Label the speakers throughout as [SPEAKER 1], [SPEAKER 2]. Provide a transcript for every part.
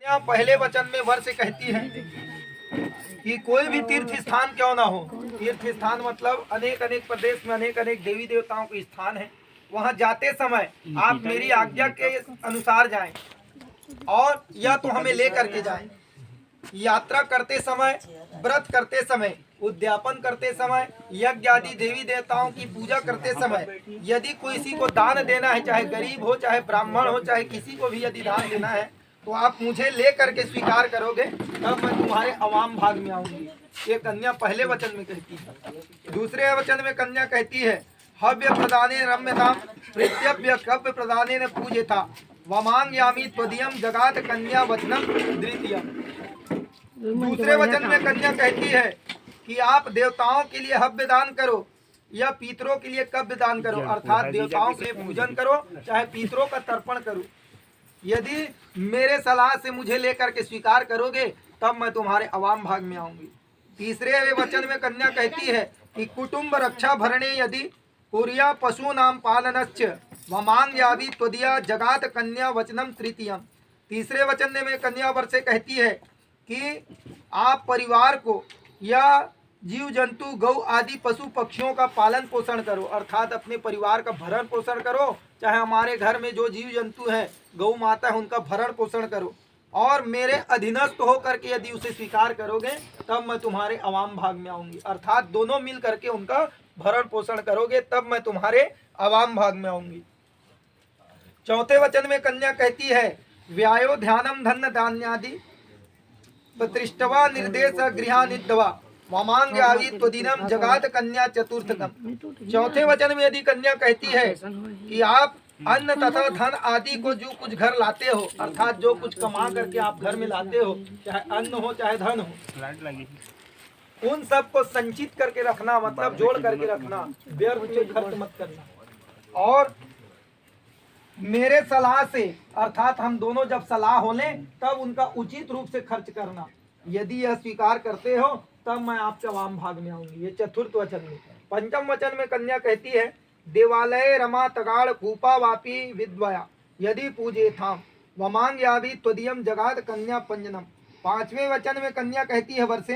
[SPEAKER 1] यहाँ पहले वचन में वर से कहती है कि कोई भी तीर्थ स्थान क्यों ना हो। तीर्थ स्थान मतलब अनेक अनेक प्रदेश में अनेक अनेक देवी देवताओं के स्थान है। वहाँ जाते समय आप मेरी आज्ञा के अनुसार जाएं और या तो हमें ले करके जाएं। यात्रा करते समय, व्रत करते समय, उद्यापन करते समय, यज्ञ आदि देवी देवताओं की पूजा करते समय यदि किसी को दान देना है, चाहे गरीब हो, चाहे ब्राह्मण हो, चाहे किसी को भी यदि दान देना है तो आप मुझे ले करके स्वीकार करोगे तब मैं तुम्हारे अवाम भाग में आऊंगी। ये कन्या पहले वचन में कहती है। दूसरे वचन में कन्या कहती है हव्य प्रदाने रम्यताम प्रत्यव्य कव्य प्रदाने न पूजेता वमांग्यामि त्वदीयम जगात कन्या वचनम द्वितीयम। दूसरे वचन में कन्या कहती है कि आप देवताओं के लिए हव्य दान करो या पितरों के लिए कव्य दान करो, अर्थात देवताओं के पूजन करो चाहे पितरों का तर्पण करो। यदि मेरे सलाह से मुझे लेकर के स्वीकार करोगे तब मैं तुम्हारे अवाम भाग में आऊंगी। तीसरे वचन में कन्या कहती है कि कुटुंब रक्षा भरणे यदि कुर्या पशु नाम पालनश्च वमांग्याभि त्वदीया जगात कन्या वचनम तृतीयम। तीसरे वचन में कन्या वर से कहती है कि आप परिवार को या जीव जंतु गौ आदि पशु पक्षियों का पालन पोषण करो, अर्थात अपने परिवार का भरण पोषण करो, चाहे हमारे घर में जो जीव जंतु हैं गौ माता है उनका भरण पोषण करो और मेरे अधीनस्थ होकर के यदि उसे स्वीकार करोगे तब मैं तुम्हारे अवाम भाग में आऊंगी, अर्थात दोनों मिल करके उनका भरण पोषण करोगे तब मैं तुम्हारे अवाम भाग में आऊंगी। चौथे वचन में कन्या कहती है व्यायो ध्यानम धन धान्यादि प्रतिष्ठवा निर्देश गृहानिद्वा वमांग्याभि त्वदीयम जगात कन्या चतुर्थकम। चौथे वचन में यदि कन्या कहती है कि आप अन्न तथा धन आदि को जो कुछ घर लाते हो, अर्थात जो कुछ कमा करके आप घर में लाते हो, चाहे अन्न हो चाहे धन हो, उन सब को संचित करके रखना, मतलब जोड़ करके रखना, व्यर्थ में खर्च मत करना। और मेरे सलाह से, अर्थात हम दोनों जब सलाह हो लें तब उनका उचित रूप से खर्च करना। यदि यह स्वीकार करते हो तब मैं आपके अवाम भाग में आऊंगी। ये चतुर्थ वचन में। पंचम वचन में कन्या कहती है देवालय रमा तगाड़ कूपा वापी विद्वया यदि पूजे थाम वमांग्याभि त्वदीयम जगात कन्या पंजनम। पांचवें वचन में कन्या कहती है वर्षे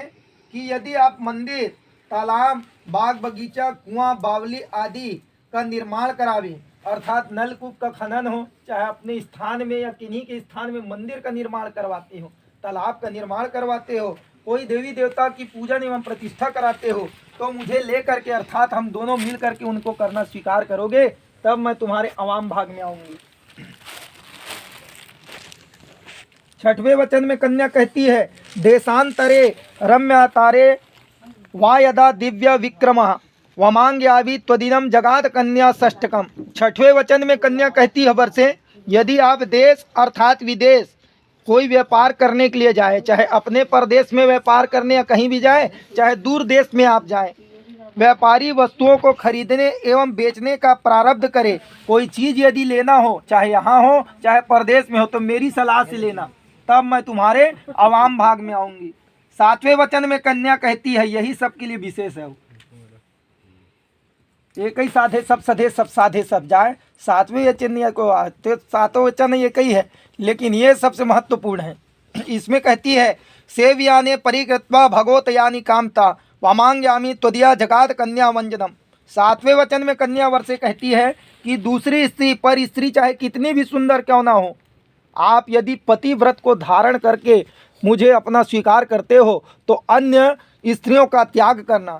[SPEAKER 1] कि यदि आप मंदिर, तालाब, बाग बगीचा, कुआं, बावली आदि का निर्माण करावे, अर्थात नलकूप का खनन हो, चाहे अपने स्थान में या किन्हीं के स्थान में मंदिर का निर्माण करवाते हो, तालाब का निर्माण करवाते हो, कोई देवी देवता की पूजन एवं प्रतिष्ठा कराते हो तो मुझे ले करके, अर्थात हम दोनों मिल करके उनको करना स्वीकार करोगे तब मैं तुम्हारे अवाम भाग में आऊंगी। छठवें वचन में कन्या कहती है देशांतरे रम्यातारे वा यदा दिव्य विक्रमः वमांग्याभि त्वदीयम जगात कन्या षष्ठकम। छठवें वचन में कन्या कहती है वर्षे यदि आप देश अर्थात विदेश कोई व्यापार करने के लिए जाए, चाहे अपने प्रदेश में व्यापार करने या कहीं भी जाए, चाहे दूर देश में आप जाएं, व्यापारी वस्तुओं को खरीदने एवं बेचने का प्रारब्ध करे, कोई चीज़ यदि लेना हो, चाहे यहाँ हो चाहे प्रदेश में हो, तो मेरी सलाह से लेना तब मैं तुम्हारे अवाम भाग में आऊँगी। सातवें वचन में कन्या कहती है, यही सबके लिए विशेष है, एक ही साधे सब सधे सब साधे सब जाए। सातवें वचन को तो सातों वचन एक ही है लेकिन ये सबसे महत्वपूर्ण है। इसमें कहती है सेव्याने परिकृत्वा भगवतयानि कामता वमांग्यामि त्वदीया जगात कन्या वंजनम। सातवें वचन में कन्या वर से कहती है कि दूसरी स्त्री, पर स्त्री चाहे कितनी भी सुंदर क्यों ना हो, आप यदि पति व्रत को धारण करके मुझे अपना स्वीकार करते हो तो अन्य स्त्रियों का त्याग करना,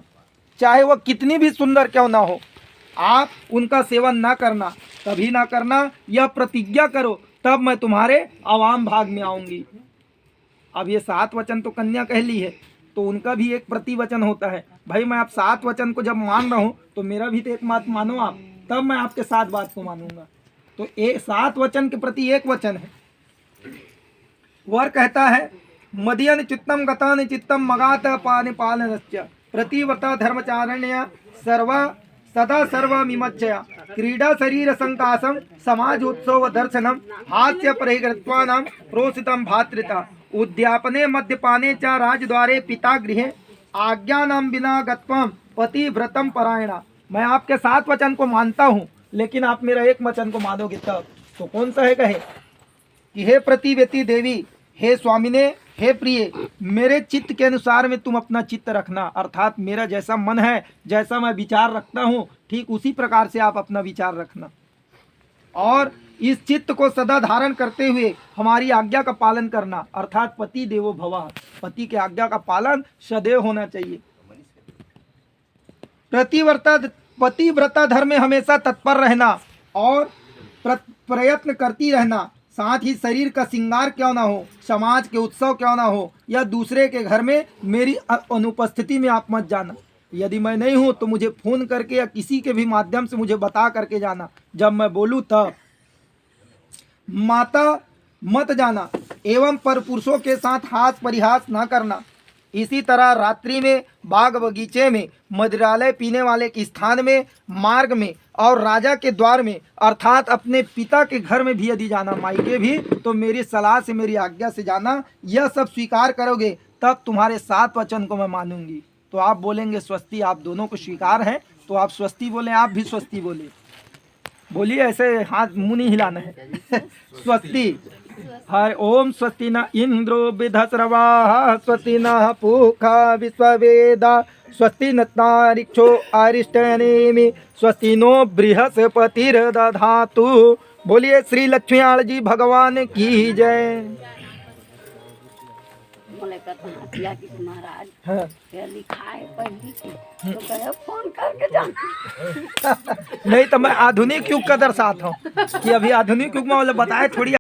[SPEAKER 1] चाहे वह कितनी भी सुंदर क्यों ना हो, आप उनका सेवन ना करना, कभी ना करना, यह प्रतिज्ञा करो तब मैं तुम्हारे अवाम भाग में आऊंगी। अब ये 7 वचन तो कन्या कह ली है तो उनका भी एक प्रतिवचन होता है। भाई मैं आप 7 वचन को जब मान रहा हूँ तो मेरा भी तो एक बात मानो आप, तब मैं आपके 7 बात को मानूंगा। तो 7 वचन के प्रति एक वचन है। वर कहता है मदीयन चित्तम गतान चित्तम मगात पान पालनश्च प्रतिव्रता धर्मचारण्य सर्वा सदा सर्वमिमच्चया क्रीडा शरीर संकासम समाजोत्सव दर्शनम हास्य परिगृत्वानां प्रोषितं भातृता उद्यापने मद्यपाने च राजद्वारे पिता गृहे आज्ञानां विना गत्वं पतिव्रतं परायणा। मैं आपके 7 वचन को मानता हूँ लेकिन आप मेरा एक वचन को मानोगे तब। तो कौन सा है? कहे कि हे प्रतिव्रती देवी, हे स्वामिने, हे प्रिय, मेरे चित्त के अनुसार में तुम अपना चित्त रखना, अर्थात मेरा जैसा मन है, जैसा मैं विचार रखता हूँ, ठीक उसी प्रकार से आप अपना विचार रखना। और इस चित्त को सदा धारण करते हुए हमारी आज्ञा का पालन करना, अर्थात पति देवो भव, पति के आज्ञा का पालन सदैव होना चाहिए। पतिव्रता धर्म में हमेशा तत्पर रहना और प्रयत्न करती रहना। साथ ही शरीर का श्रृंगार क्यों ना हो, समाज के उत्सव क्यों ना हो, या दूसरे के घर में मेरी अनुपस्थिति में आप मत जाना। यदि मैं नहीं हूँ तो मुझे फ़ोन करके या किसी के भी माध्यम से मुझे बता करके जाना, जब मैं बोलूँ तब। माता मत जाना एवं पर पुरुषों के साथ हास परिहास ना करना। इसी तरह रात्रि में बाग बगीचे में, मदिरालय पीने वाले के स्थान में, मार्ग में और राजा के द्वार में, अर्थात अपने पिता के घर में भी यदि जाना, मायके भी, तो मेरी सलाह से, मेरी आज्ञा से जाना। यह सब स्वीकार करोगे तब तुम्हारे 7 वचन को मैं मानूंगी। तो आप बोलेंगे स्वस्ति, आप दोनों को स्वीकार है तो आप स्वस्ति बोले, आप भी स्वस्ति बोले, बोलिए, ऐसे हाथ मुंह नहीं हिलाना है। स्वस्ति। हर ओम स्वस्ति न इंद्रो विधस्रवाः, स्वस्ति न पूषा विश्ववेदा, स्वस्ति न तारिक्षो अरिष्टनेमि, स्वस्ति नो बृहस्पतिर्दधातु। बोलिए श्री लक्ष्मीनारायण जी भगवान की जय। महाराज हाँ। लिखा है पहली तो गए फोन करके जाना। नहीं तो मैं आधुनिक युग का दर्शाता हूँ कि अभी आधुनिक युग में बताए थोड़ी